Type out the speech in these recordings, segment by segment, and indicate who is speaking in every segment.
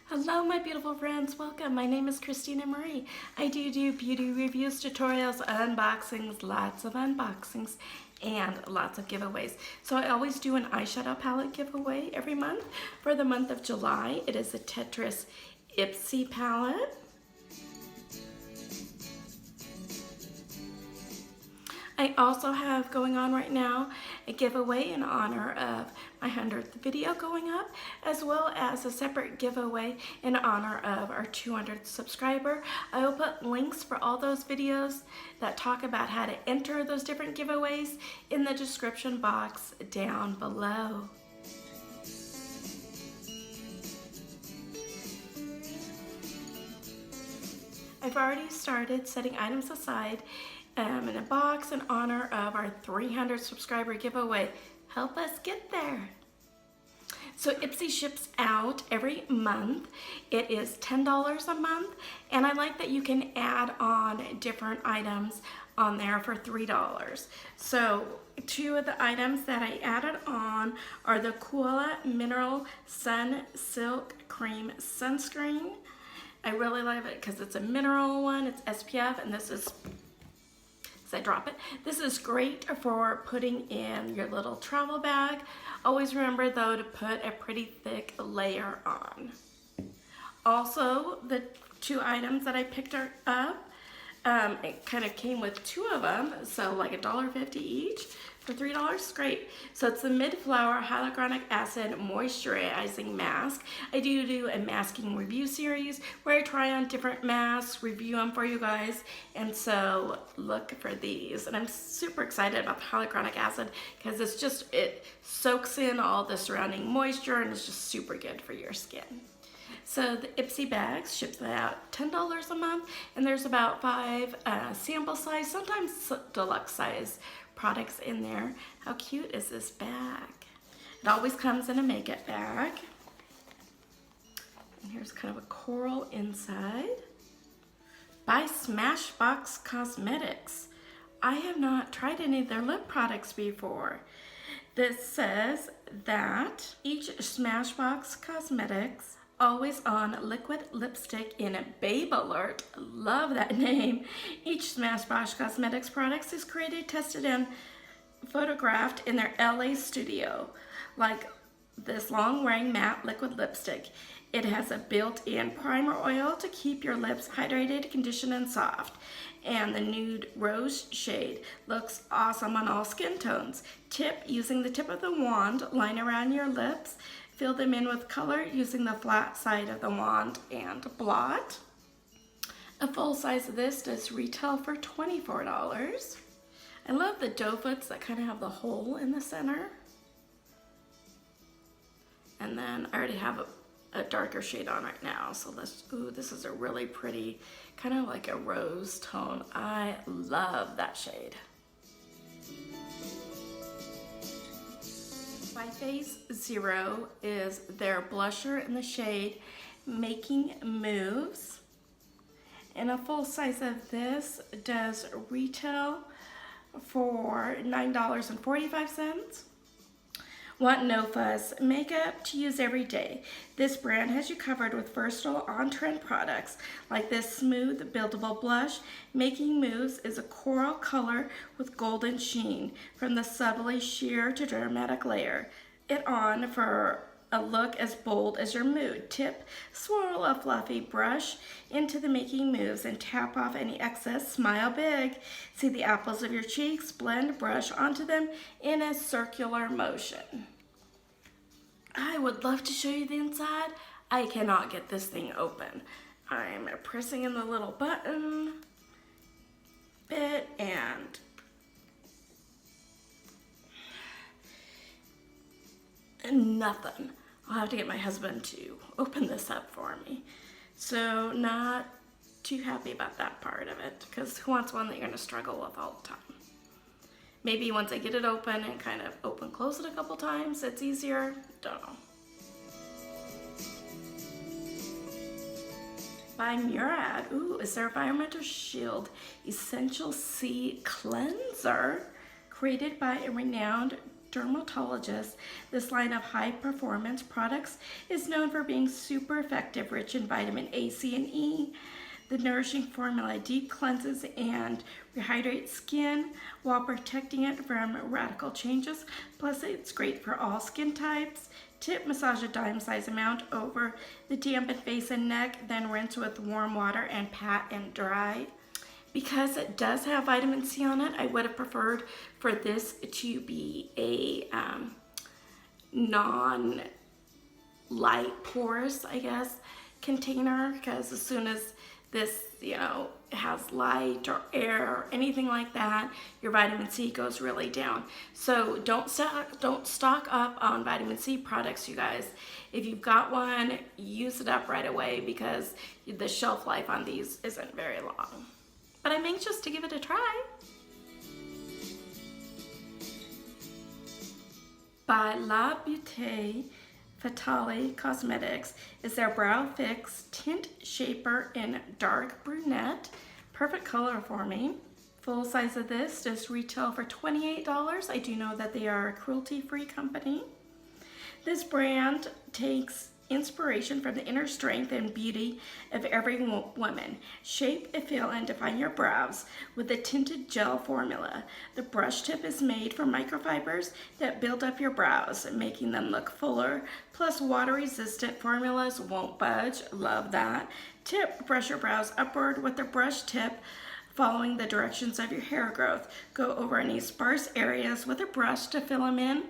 Speaker 1: Hello my beautiful friends, welcome. My name is Christina Marie. I do beauty reviews, tutorials, unboxings, lots of unboxings, and lots of giveaways. So I always do an eyeshadow palette giveaway every month. For the month of July, it is the Tetris Ipsy palette. I also have going on right now a giveaway in honor of my 100th video going up, as well as a separate giveaway in honor of our 200th subscriber. I will put links for all those videos that talk about how to enter those different giveaways in the description box down below. I've already started setting items aside in a box in honor of our 300 subscriber giveaway. Help us get there. So Ipsy ships out every month. It is $10 a month, and I like that you can add on different items on there for $3. So two of the items that I added on are the Cruelty Mineral Sun Silk Cream Sunscreen. I really love it because it's a mineral one, it's SPF, and this is, as I drop it, this is great for putting in your little travel bag. Always remember though to put a pretty thick layer on. Also, the two items that I picked up, it kind of came with two of them, so like $1.50 each for $3, great. So it's the Mid-Flower Hyaluronic Acid Moisturizing Mask. I do a masking review series where I try on different masks, review them for you guys, and so look for these. And I'm super excited about the hyaluronic acid because it soaks in all the surrounding moisture and it's just super good for your skin. So the Ipsy bags ships out $10 a month, and there's about 5 sample size, sometimes deluxe size products in there. How cute is this bag? It always comes in a makeup bag. And here's kind of a coral inside. By SMASHBOX Cosmetics. I have not tried any of their lip products before. This says that each SMASHBOX Cosmetics Always On Liquid Lipstick in a Babe Alert. Love that name. Each SMASHBOX Cosmetics products is created, tested, and photographed in their LA studio. Like this long-wearing matte liquid lipstick. It has a built-in primer oil to keep your lips hydrated, conditioned, and soft. And the nude rose shade looks awesome on all skin tones. Tip: using the tip of the wand, line around your lips. Fill them in with color using the flat side of the wand and blot. A full size of this does retail for $24. I love the doe foots that kind of have the hole in the center. And then I already have a darker shade on right now, so this is a really pretty, kind of like a rose tone. I love that shade. By Phase Zero is their blusher in the shade Making Moves. And a full size of this does retail for $9.45. Want no fuss makeup to use every day? This brand has you covered with versatile on-trend products like this smooth buildable blush. Making Moves is a coral color with golden sheen from the subtly sheer to dramatic layer. It on for a look as bold as your mood. Tip: swirl a fluffy brush into the Making Moves and tap off any excess. Smile big. See the apples of your cheeks, blend brush onto them in a circular motion. I would love to show you the inside. I cannot get this thing open. I'm pressing in the little button bit and nothing. I'll have to get my husband to open this up for me. So not too happy about that part of it, because who wants one that you're going to struggle with all the time? Maybe once I get it open and kind of close it a couple times, it's easier. Don't know. By MURAD. Ooh, is their Environmental Shield Essential C Cleanser, created by a renowned dermatologist, this line of high performance products is known for being super effective, rich in vitamin A, C, and E. The nourishing formula deep cleanses and rehydrates skin while protecting it from radical changes. Plus, it's great for all skin types. Tip: massage a dime-size amount over the dampened face and neck, then rinse with warm water and pat and dry. Because it does have vitamin C on it, I would have preferred for this to be a non-light porous, I guess, container, because as soon as this, you know, has light or air or anything like that, your vitamin C goes really down. So don't stock up on vitamin C products, you guys. If you've got one, use it up right away, because the shelf life on these isn't very long. But I'm anxious to give it a try. By BEAUTE FATALE Cosmetics is their Brow Fix Tint Shaper in Dark Brunette. Perfect color for me. Full size of this does retail for $28. I do know that they are a cruelty-free company. This brand takes inspiration from the inner strength and beauty of every woman. Shape, fill, and define your brows with the tinted gel formula. The brush tip is made from microfibers that build up your brows, making them look fuller. Plus, water-resistant formulas won't budge. Love that. Tip: brush your brows upward with the brush tip, following the directions of your hair growth. Go over any sparse areas with a brush to fill them in.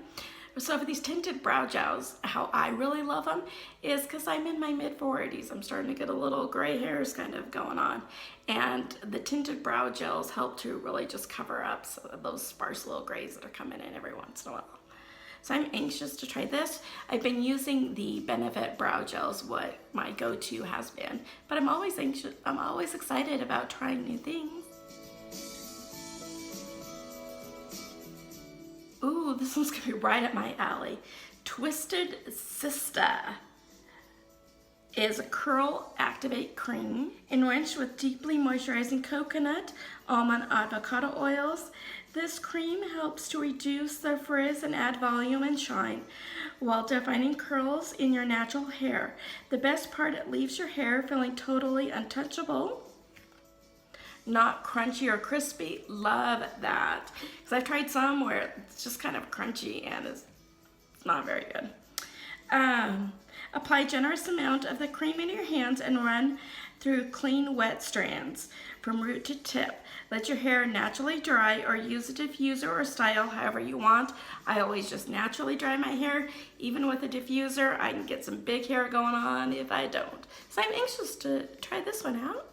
Speaker 1: So for these tinted brow gels, how I really love them is because I'm in my mid-40s. I'm starting to get a little gray hairs kind of going on. And the tinted brow gels help to really just cover up those sparse little grays that are coming in every once in a while. So I'm anxious to try this. I've been using the Benefit brow gels, what my go-to has been. But I'm always excited about trying new things. Ooh, this one's gonna be right up my alley. Twisted SISTA is a curl activate cream enriched with deeply moisturizing coconut, almond, avocado oils. This cream helps to reduce the frizz and add volume and shine while defining curls in your natural hair. The best part, it leaves your hair feeling totally untouchable. Not crunchy or crispy. Love that. Because I've tried some where it's just kind of crunchy and it's not very good. Apply generous amount of the cream in your hands and run through clean, wet strands from root to tip. Let your hair naturally dry, or use a diffuser or style however you want. I always just naturally dry my hair. Even with a diffuser, I can get some big hair going on if I don't. So I'm anxious to try this one out.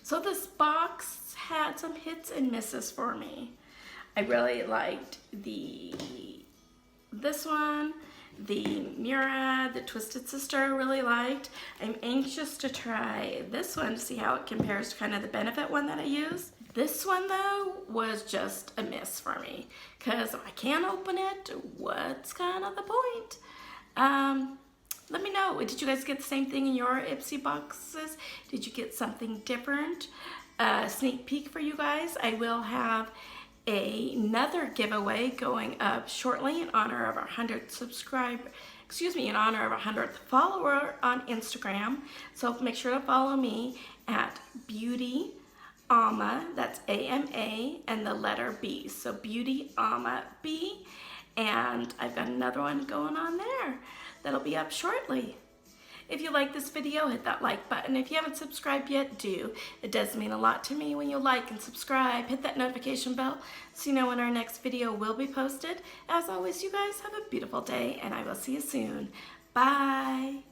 Speaker 1: So this box had some hits and misses for me. I really liked this one, the MURAD, the Twisted Sister I really liked. I'm anxious to try this one to see how it compares to kind of the Benefit one that I use. This one though was just a miss for me, because if I can't open it, what's kind of the point? Let me know, did you guys get the same thing in your Ipsy boxes? Did you get something different? Sneak peek for you guys, I will have another giveaway going up shortly in honor of our 100th in honor of our 100th follower on Instagram. So make sure to follow me at beautyamab, that's A-M-A, and the letter B. So beautyamab B, and I've got another one going on there that'll be up shortly. If you like this video, hit that like button. If you haven't subscribed yet, do. It does mean a lot to me when you like and subscribe. Hit that notification bell so you know when our next video will be posted. As always, you guys have a beautiful day, and I will see you soon. Bye.